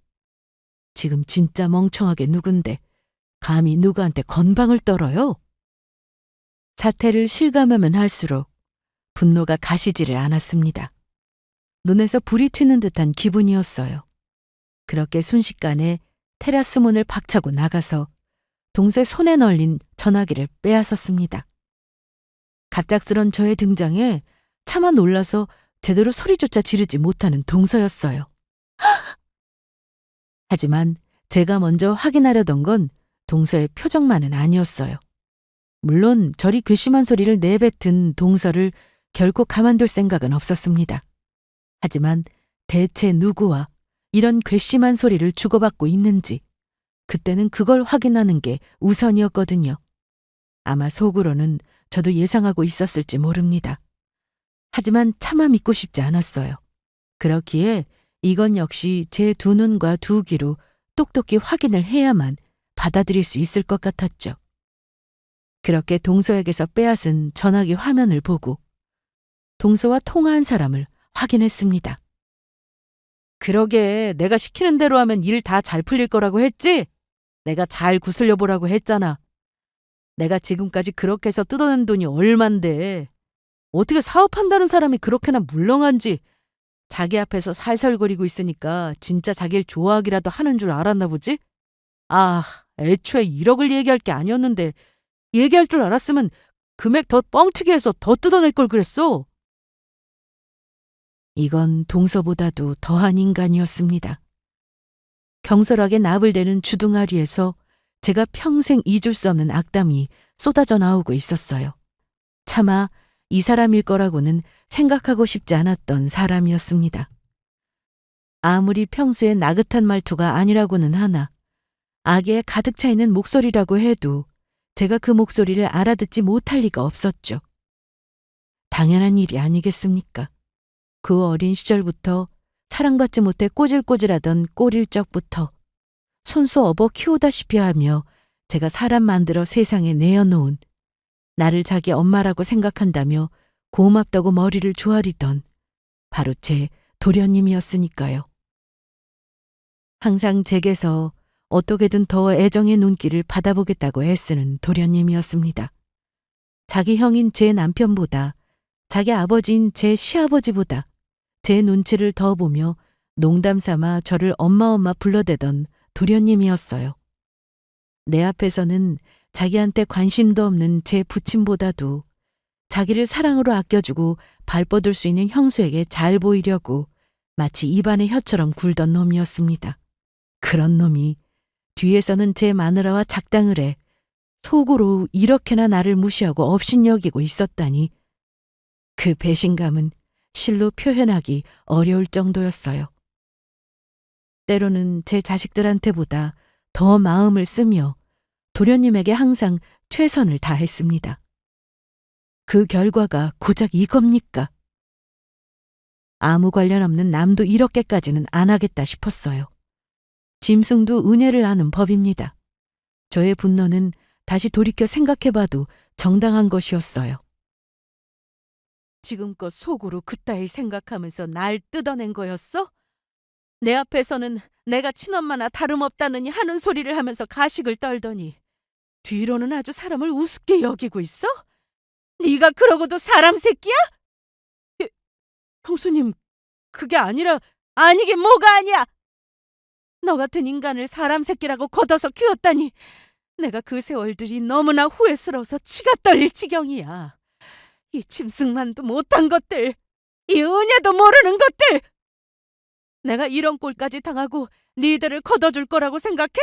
A: 지금 진짜 멍청하게 누군데 감히 누구한테 건방을 떨어요? 사태를 실감하면 할수록 분노가 가시지를 않았습니다. 눈에서 불이 튀는 듯한 기분이었어요. 그렇게 순식간에 테라스 문을 박차고 나가서 동서의 손에 널린 전화기를 빼앗았습니다. 갑작스런 저의 등장에 차마 놀라서 제대로 소리조차 지르지 못하는 동서였어요. 하지만 제가 먼저 확인하려던 건 동서의 표정만은 아니었어요. 물론 저리 괘씸한 소리를 내뱉은 동서를 결코 가만둘 생각은 없었습니다. 하지만 대체 누구와 이런 괘씸한 소리를 주고받고 있는지 그때는 그걸 확인하는 게 우선이었거든요. 아마 속으로는 저도 예상하고 있었을지 모릅니다. 하지만 차마 믿고 싶지 않았어요. 그렇기에 이건 역시 제 두 눈과 두 귀로 똑똑히 확인을 해야만 받아들일 수 있을 것 같았죠. 그렇게 동서에게서 빼앗은 전화기 화면을 보고 동서와 통화한 사람을 확인했습니다. 그러게 내가 시키는 대로 하면 일 다 잘 풀릴 거라고 했지? 내가 잘 구슬려 보라고 했잖아. 내가 지금까지 그렇게 해서 뜯어낸 돈이 얼만데 어떻게 사업한다는 사람이 그렇게나 물렁한지 자기 앞에서 살살거리고 있으니까 진짜 자기를 좋아하기라도 하는 줄 알았나 보지? 아, 애초에 1억을 얘기할 게 아니었는데 얘기할 줄 알았으면 금액 더 뻥튀기 해서 더 뜯어낼 걸 그랬어. 이건 동서보다도 더한 인간이었습니다. 경솔하게 나불대는 주둥아리에서 제가 평생 잊을 수 없는 악담이 쏟아져 나오고 있었어요. 차마 이 사람일 거라고는 생각하고 싶지 않았던 사람이었습니다. 아무리 평소에 나긋한 말투가 아니라고는 하나 악에 가득 차 있는 목소리라고 해도 제가 그 목소리를 알아듣지 못할 리가 없었죠. 당연한 일이 아니겠습니까? 그 어린 시절부터 사랑받지 못해 꼬질꼬질하던 꼬릴 적부터 손수 업어 키우다시피 하며 제가 사람 만들어 세상에 내어놓은 나를 자기 엄마라고 생각한다며 고맙다고 머리를 조아리던 바로 제 도련님이었으니까요. 항상 제게서 어떻게든 더 애정의 눈길을 받아보겠다고 애쓰는 도련님이었습니다. 자기 형인 제 남편보다 자기 아버지인 제 시아버지보다 제 눈치를 더 보며 농담 삼아 저를 엄마 불러대던 도련님이었어요. 내 앞에서는 자기한테 관심도 없는 제 부친보다도 자기를 사랑으로 아껴주고 발뻗을 수 있는 형수에게 잘 보이려고 마치 입안의 혀처럼 굴던 놈이었습니다. 그런 놈이 뒤에서는 제 마누라와 작당을 해 속으로 이렇게나 나를 무시하고 업신여기고 있었다니 그 배신감은 실로 표현하기 어려울 정도였어요. 때로는 제 자식들한테보다 더 마음을 쓰며 도련님에게 항상 최선을 다했습니다. 그 결과가 고작 이겁니까? 아무 관련 없는 남도 이렇게까지는 안 하겠다 싶었어요. 짐승도 은혜를 아는 법입니다. 저의 분노는 다시 돌이켜 생각해봐도 정당한 것이었어요. 지금껏 속으로 그따위 생각하면서 날 뜯어낸 거였어? 내 앞에서는 내가 친엄마나 다름없다느니 하는 소리를 하면서 가식을 떨더니 뒤로는 아주 사람을 우습게 여기고 있어? 네가 그러고도 사람 새끼야? 형수님, 그게 아니라 아니긴 뭐가 아니야! 너 같은 인간을 사람 새끼라고 걷어서 키웠다니 내가 그 세월들이 너무나 후회스러워서 치가 떨릴 지경이야. 이 짐승만도 못한 것들, 이 은혜도 모르는 것들! 내가 이런 꼴까지 당하고 니들을 걷어줄 거라고 생각해?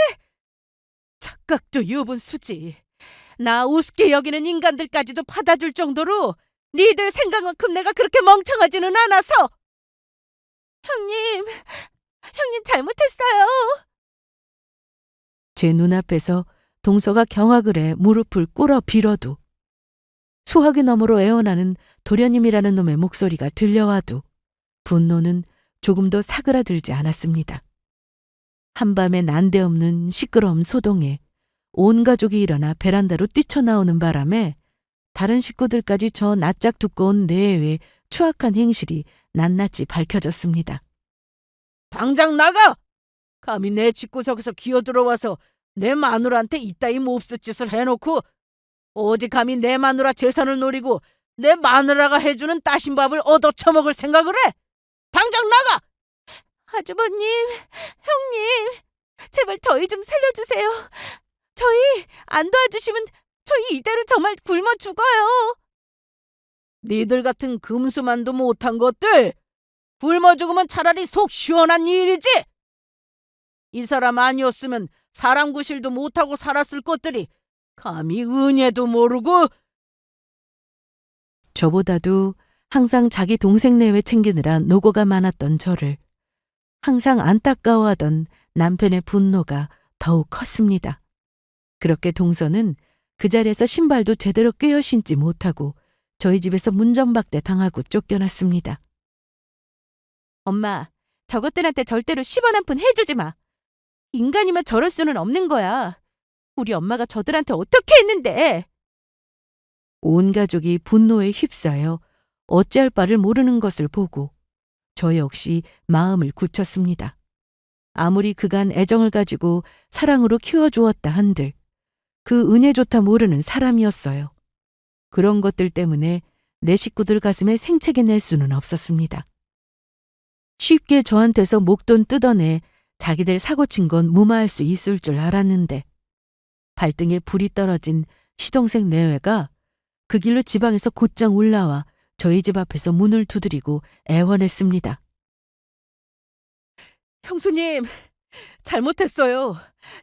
A: 착각도 유분수지. 나 우습게 여기는 인간들까지도 받아줄 정도로 니들 생각만큼 내가 그렇게 멍청하지는 않아서. 형님 잘못했어요. 제 눈앞에서 동서가 경악을 해 무릎을 꿇어 빌어도, 수화기 너머로 애원하는 도련님이라는 놈의 목소리가 들려와도 분노는 조금도 사그라들지 않았습니다. 한밤에 난데없는 시끄러움 소동에 온 가족이 일어나 베란다로 뛰쳐나오는 바람에 다른 식구들까지 저 낯짝 두꺼운 내외의 추악한 행실이 낱낱이 밝혀졌습니다. 당장 나가! 감히 내 집구석에서 기어들어와서 내 마누라한테 이따위 몹쓸 짓을 해놓고 어디 감히 내 마누라 재산을 노리고 내 마누라가 해주는 따신 밥을 얻어쳐먹을 생각을 해! 당장 나가! 아주버님, 형님, 제발 저희 좀 살려주세요. 저희 안 도와주시면 저희 이대로 정말 굶어 죽어요. 니들 같은 금수만도 못한 것들, 굶어 죽으면 차라리 속 시원한 일이지. 이 사람 아니었으면 사람 구실도 못하고 살았을 것들이 감히 은혜도 모르고. 저보다도 항상 자기 동생 내외 챙기느라 노고가 많았던 저를 항상 안타까워하던 남편의 분노가 더욱 컸습니다. 그렇게 동서는 그 자리에서 신발도 제대로 꿰어 신지 못하고 저희 집에서 문전박대 당하고 쫓겨났습니다. 엄마, 저것들한테 절대로 10원 한 푼 해주지 마. 인간이면 저럴 수는 없는 거야. 우리 엄마가 저들한테 어떻게 했는데. 온 가족이 분노에 휩싸여 어찌할 바를 모르는 것을 보고 저 역시 마음을 굳혔습니다. 아무리 그간 애정을 가지고 사랑으로 키워주었다 한들 그 은혜조차 모르는 사람이었어요. 그런 것들 때문에 내 식구들 가슴에 생채기 낼 수는 없었습니다. 쉽게 저한테서 목돈 뜯어내 자기들 사고친 건 무마할 수 있을 줄 알았는데 발등에 불이 떨어진 시동생 내외가 그 길로 지방에서 곧장 올라와 저희 집 앞에서 문을 두드리고 애원했습니다. 형수님, 잘못했어요.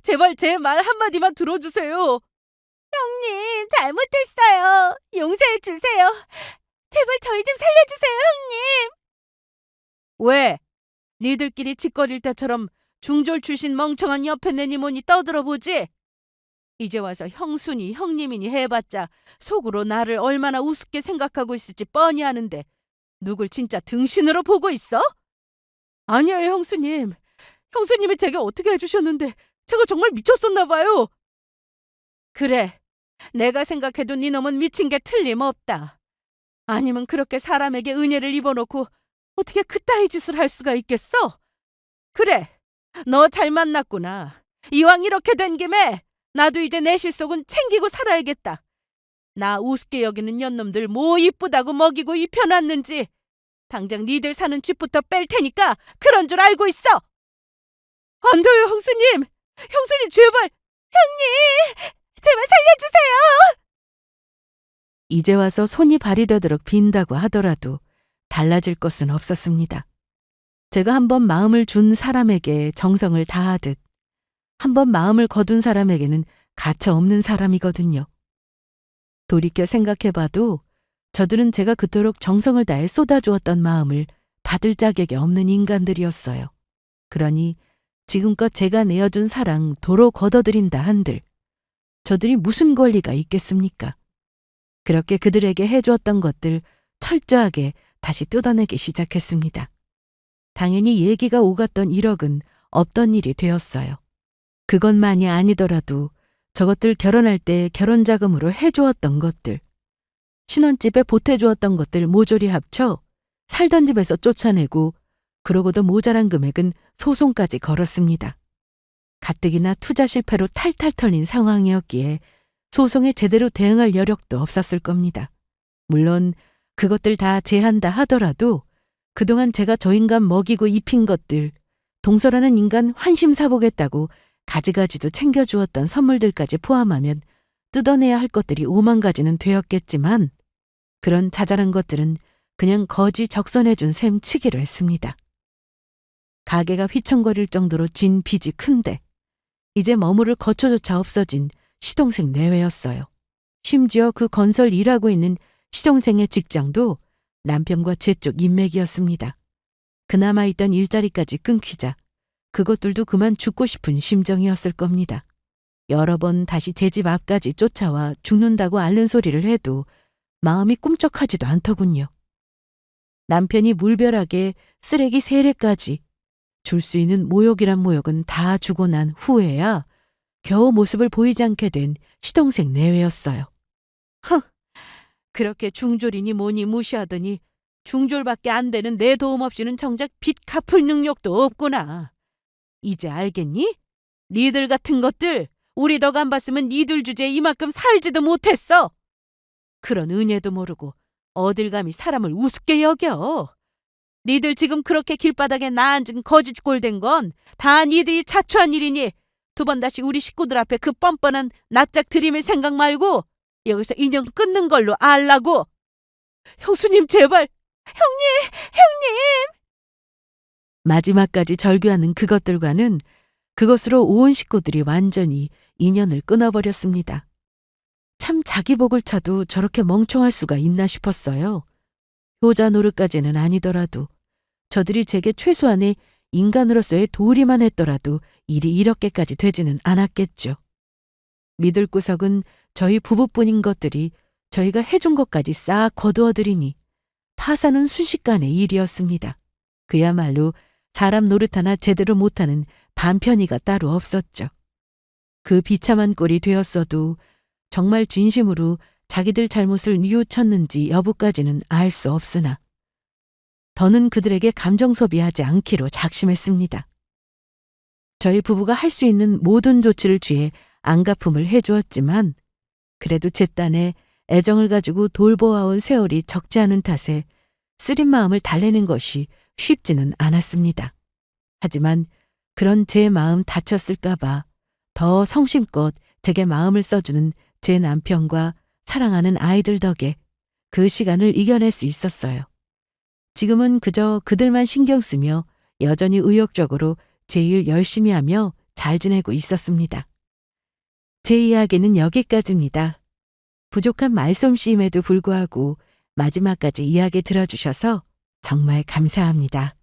A: 제발 제 말 한마디만 들어주세요. 형님, 잘못했어요. 용서해 주세요. 제발 저희 좀 살려주세요, 형님. 왜? 니들끼리 짓거릴 때처럼 중졸 출신 멍청한 옆에 내니 뭐니 떠들어보지? 이제 와서 형수니 형님이니 해봤자 속으로 나를 얼마나 우습게 생각하고 있을지 뻔히 아는데 누굴 진짜 등신으로 보고 있어? 아니에요, 형수님. 형수님이 제가 어떻게 해주셨는데 제가 정말 미쳤었나 봐요. 그래, 내가 생각해도 네 놈은 미친 게 틀림없다. 아니면 그렇게 사람에게 은혜를 입어놓고 어떻게 그따위 짓을 할 수가 있겠어? 그래, 너 잘 만났구나. 이왕 이렇게 된 김에 나도 이제 내 실속은 챙기고 살아야겠다. 나 우습게 여기는 년놈들 뭐 이쁘다고 먹이고 입혀놨는지 당장 니들 사는 집부터 뺄 테니까 그런 줄 알고 있어. 안 돼요, 형수님. 형수님 제발. 형님, 제발 살려주세요. 이제 와서 손이 발이 되도록 빈다고 하더라도 달라질 것은 없었습니다. 제가 한번 마음을 준 사람에게 정성을 다하듯 한번 마음을 거둔 사람에게는 가차없는 사람이거든요. 돌이켜 생각해봐도 저들은 제가 그토록 정성을 다해 쏟아주었던 마음을 받을 자격이 없는 인간들이었어요. 그러니 지금껏 제가 내어준 사랑 도로 걷어들인다 한들 저들이 무슨 권리가 있겠습니까? 그렇게 그들에게 해주었던 것들 철저하게 다시 뜯어내기 시작했습니다. 당연히 얘기가 오갔던 1억은 없던 일이 되었어요. 그것만이 아니더라도 저것들 결혼할 때 결혼자금으로 해주었던 것들, 신혼집에 보태주었던 것들 모조리 합쳐 살던 집에서 쫓아내고 그러고도 모자란 금액은 소송까지 걸었습니다. 가뜩이나 투자 실패로 탈탈 털린 상황이었기에 소송에 제대로 대응할 여력도 없었을 겁니다. 물론 그것들 다 제한다 하더라도 그동안 제가 저 인간 먹이고 입힌 것들, 동서라는 인간 환심사보겠다고 가지가지도 챙겨주었던 선물들까지 포함하면 뜯어내야 할 것들이 5만 가지는 되었겠지만 그런 자잘한 것들은 그냥 거지 적선해준 셈 치기로 했습니다. 가게가 휘청거릴 정도로 진 빚이 큰데 이제 머무를 거처조차 없어진 시동생 내외였어요. 심지어 그 건설 일하고 있는 시동생의 직장도 남편과 제 쪽 인맥이었습니다. 그나마 있던 일자리까지 끊기자 그것들도 그만 죽고 싶은 심정이었을 겁니다. 여러 번 다시 제 집 앞까지 쫓아와 죽는다고 앓는 소리를 해도 마음이 꿈쩍하지도 않더군요. 남편이 물별하게 쓰레기 세례까지 줄 수 있는 모욕이란 모욕은 다 주고 난 후에야 겨우 모습을 보이지 않게 된 시동생 내외였어요. 그렇게 중졸이니 뭐니 무시하더니 중졸밖에 안 되는 내 도움 없이는 정작 빚 갚을 능력도 없구나. 이제 알겠니? 니들 같은 것들 우리 덕 안 봤으면 니들 주제에 이만큼 살지도 못했어. 그런 은혜도 모르고 어딜 감히 사람을 우습게 여겨. 니들 지금 그렇게 길바닥에 나앉은 거지 꼴된 건 다 니들이 자초한 일이니 두 번 다시 우리 식구들 앞에 그 뻔뻔한 낯짝 들이밀 생각 말고 여기서 인연 끊는 걸로 알라고. 형수님 제발. 형님. 마지막까지 절규하는 그것들과는 그것으로 온 식구들이 완전히 인연을 끊어버렸습니다. 참 자기 복을 차도 저렇게 멍청할 수가 있나 싶었어요. 효자 노릇까지는 아니더라도 저들이 제게 최소한의 인간으로서의 도리만 했더라도 일이 이렇게까지 되지는 않았겠죠. 믿을 구석은 저희 부부뿐인 것들이 저희가 해준 것까지 싹 거두어들이니 파산은 순식간의 일이었습니다. 그야말로 사람 노릇 하나 제대로 못하는 반편이가 따로 없었죠. 그 비참한 꼴이 되었어도 정말 진심으로 자기들 잘못을 뉘우쳤는지 여부까지는 알 수 없으나 더는 그들에게 감정 소비하지 않기로 작심했습니다. 저희 부부가 할 수 있는 모든 조치를 취해 안갚음을 해주었지만 그래도 제 딴에 애정을 가지고 돌보아온 세월이 적지 않은 탓에 쓰린 마음을 달래는 것이 쉽지는 않았습니다. 하지만 그런 제 마음 다쳤을까봐 더 성심껏 제게 마음을 써주는 제 남편과 사랑하는 아이들 덕에 그 시간을 이겨낼 수 있었어요. 지금은 그저 그들만 신경 쓰며 여전히 의욕적으로 제 일 열심히 하며 잘 지내고 있었습니다. 제 이야기는 여기까지입니다. 부족한 말솜씨임에도 불구하고 마지막까지 이야기 들어주셔서 정말 감사합니다.